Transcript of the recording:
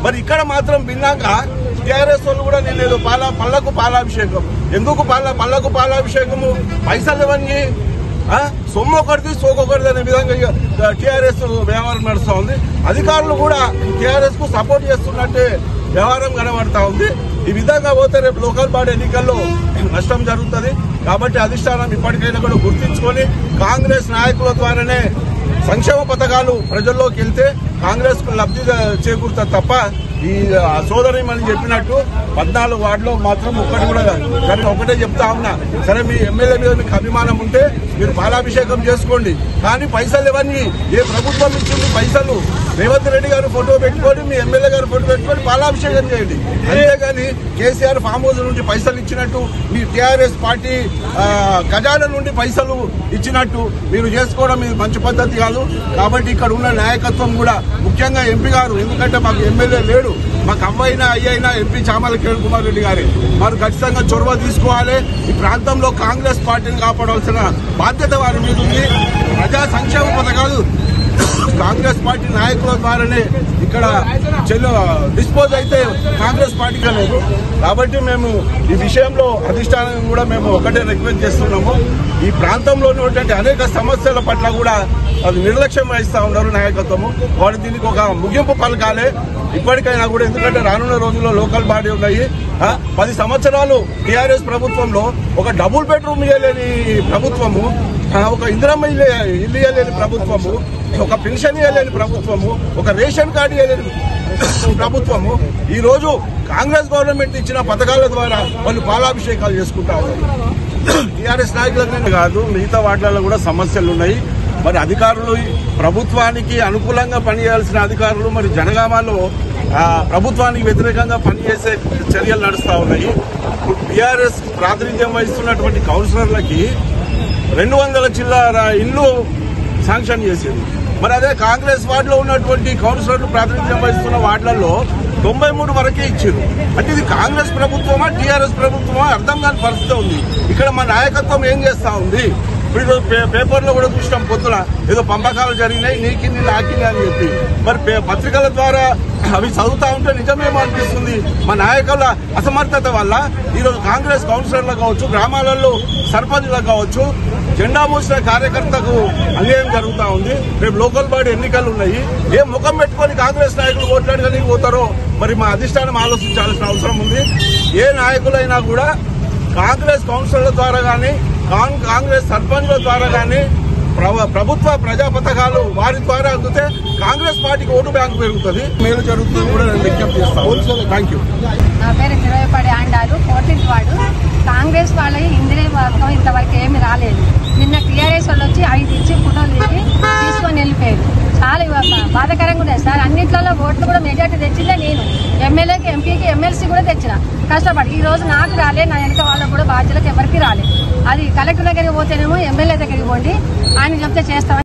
మరి ఇక్కడ మాత్రం భిన్నంగా టీఆర్ఎస్ వాళ్ళు కూడా నేను పళ్ళకు పాలాభిషేకం. ఎందుకు పళ్ళకు పాలాభిషేకము? పైసలు ఇవన్నీ సొమ్ము ఒకటిది సోకొకటిది అనే విధంగా టీఆర్ఎస్ వ్యవహారం నడుస్తూ ఉంది. అధికారులు కూడా టీఆర్ఎస్ కు సపోర్ట్ చేస్తున్నట్టే వ్యవహారం కనబడతా ఉంది. ఈ విధంగా పోతే రేపు లోకల్ బాడీ ఎన్నికల్లో నష్టం జరుగుతుంది. కాబట్టి అధిష్టానం ఇప్పటికైనా కూడా గుర్తించుకొని కాంగ్రెస్ నాయకుల ద్వారానే సంక్షేమ పథకాలు ప్రజల్లోకి వెళ్తే కాంగ్రెస్ కు లబ్ధి చేకూరుతుంది తప్ప ఈ సోదరి మనం చెప్పినట్టు 14 వార్డులో మాత్రం ఒక్కటి కూడా కాదు. కానీ ఒకటే చెప్తా ఉన్నా, సరే మీ ఎమ్మెల్యే మీద మీకు అభిమానం ఉంటే మీరు పాలాభిషేకం చేసుకోండి. కానీ పైసలు ఇవన్నీ ఏ ప్రభుత్వం ఇచ్చింది? పైసలు రేవంత్ రెడ్డి గారు ఫోటో పెట్టుకొని మీ ఎమ్మెల్యే గారు ఫోటో పెట్టుకొని పాలాభిషేకం చేయండి. అంతేగాని కేసీఆర్ ఫామ్ హౌస్ నుండి పైసలు ఇచ్చినట్టు, మీ టీఆర్ఎస్ పార్టీ ఖజానా నుండి పైసలు ఇచ్చినట్టు మీరు చేసుకోవడం ఇది మంచి పద్ధతి కాదు. కాబట్టి ఇక్కడ ఉన్న నాయకత్వం కూడా ముఖ్యంగా ఎంపీ గారు, ఎందుకంటే మాకు ఎమ్మెల్యే లేడు, మాకు అమ్మైనా అయ్యైనా ఎంపీ చామల కిరణ్ కుమార్ రెడ్డి గారే, వారు ఖచ్చితంగా చొరవ తీసుకోవాలి. ఈ ప్రాంతంలో కాంగ్రెస్ పార్టీని కాపాడాల్సిన బాధ్యత వారి మీద ఉంది. ప్రజా సంక్షేమ పథకాలు కాంగ్రెస్ పార్టీ నాయకుల ద్వారానే ఇక్కడ డిస్పోజ్ అయితే కాంగ్రెస్ పార్టీగా లేదు. కాబట్టి మేము ఈ విషయంలో అధిష్టానం కూడా మేము ఒకటే రిక్వెస్ట్ చేస్తున్నాము. ఈ ప్రాంతంలో ఉన్నటువంటి అనేక సమస్యల పట్ల కూడా అది నిర్లక్ష్యం వహిస్తూ ఉన్నారు నాయకత్వము. వారు దీనికి ఒక ముగింపు పలకాలే ఇప్పటికైనా కూడా. ఎందుకంటే రానున్న రోజుల్లో లోకల్ బాడీ ఉన్నాయి. 10 సంవత్సరాలు టీఆర్ఎస్ ప్రభుత్వంలో ఒక డబుల్ బెడ్రూమ్ ఇవ్వలేని ప్రభుత్వము, ఒక ఇందిరమ్మ ఇల్లు ఇవ్వలేని ప్రభుత్వము, ఒక పెన్షన్ ఇవ్వలేని ప్రభుత్వము, ఒక రేషన్ కార్డు ఇవ్వలేని ప్రభుత్వము ఈ రోజు కాంగ్రెస్ గవర్నమెంట్ ఇచ్చిన పథకాల ద్వారా వాళ్ళు పాలాభిషేకాలు చేసుకుంటా ఉన్నారు. టీఆర్ఎస్ నాయకులనే కాదు, మిగతా వాటిలలో కూడా సమస్యలు ఉన్నాయి. మరి అధికారులు ప్రభుత్వానికి అనుకూలంగా పనిచేయాల్సిన అధికారులు మరి జనగామలో ప్రభుత్వానికి వ్యతిరేకంగా పనిచేసే చర్యలు నడుస్తూ ఉన్నాయి. ఇప్పుడు టీఆర్ఎస్ ప్రాతినిధ్యం వహిస్తున్నటువంటి కౌన్సిలర్లకి 200 చిల్లర ఇల్లు శాంక్షన్ చేసింది. మరి అదే కాంగ్రెస్ వార్డులో ఉన్నటువంటి కౌన్సిలర్లు ప్రాతినిధ్యం వహిస్తున్న వార్డులలో 93 వరకే ఇచ్చారు. అంటే ఇది కాంగ్రెస్ ప్రభుత్వమా టీఆర్ఎస్ ప్రభుత్వమా అర్థం కాని పరిస్థితి ఉంది. ఇక్కడ మా నాయకత్వం ఏం చేస్తా ఉంది? ఇప్పుడు ఈరోజు పేపర్లో కూడా చూసినాం, పొద్దున ఏదో పంపకాలు జరిగినాయి, నీకింది నాకింది అని చెప్పి. మరి పత్రికల ద్వారా అవి చదువుతా ఉంటే నిజమేమో అనిపిస్తుంది. మా నాయకుల అసమర్థత వల్ల ఈరోజు కాంగ్రెస్ కౌన్సిలర్లకు కావచ్చు, గ్రామాలలో సర్పంచ్లకు కావచ్చు, జెండా మోసిన కార్యకర్తకు అన్యాయం జరుగుతూ ఉంది. రేపు లోకల్ బాడీ ఎన్నికలు ఉన్నాయి. ఏ ముఖం పెట్టుకొని కాంగ్రెస్ నాయకులు ఓట్లాడడానికి పోతారో మరి మా అధిష్టానం ఆలోచించాల్సిన అవసరం ఉంది. ఏ నాయకులైనా కూడా కాంగ్రెస్ కౌన్సిలర్ల ద్వారా కానీ, కాంగ్రెస్ సర్పంచ్ల ద్వారా కానీ ప్రభుత్వ ప్రజా పథకాలు వారి ద్వారా అందితే కాంగ్రెస్ పార్టీకి ఓటు బ్యాంకు పెరుగుతుంది, మేలు జరుగుతుంది కూడా నేను విజ్ఞప్తి చేస్తాను. Thank you. నా పేరు చిరవేపాడి ఆండాలు, 14th వార్డు. కాంగ్రెస్ వాళ్ళకి ఇందిరే పథకం ఇంతవరకు ఏమి రాలేదు. నిన్న టీఆర్ఎస్ వాళ్ళు వచ్చి 5 ఇచ్చి ఫోటోలు తీసి తీసుకొని వెళ్ళిపోయారు. చాలా బాధాకరంగా ఉన్నాయి సార్. అన్నింటిలో ఓట్లు కూడా మెజార్టీ తెచ్చిందే నేను. ఎమ్మెల్యేకి, ఎంపీకి, ఎమ్మెల్సీ కూడా తెచ్చిన కష్టపడి. ఈ రోజు నాకు రాలే, నా వెనక వాళ్ళకు కూడా బాధ్యతలకు ఎవరికి రాలేదు. అది కలెక్టర్ దగ్గరికి పోతేనేమో ఎమ్మెల్యే దగ్గరికి పోండి, ఆయన చెప్తే చేస్తామని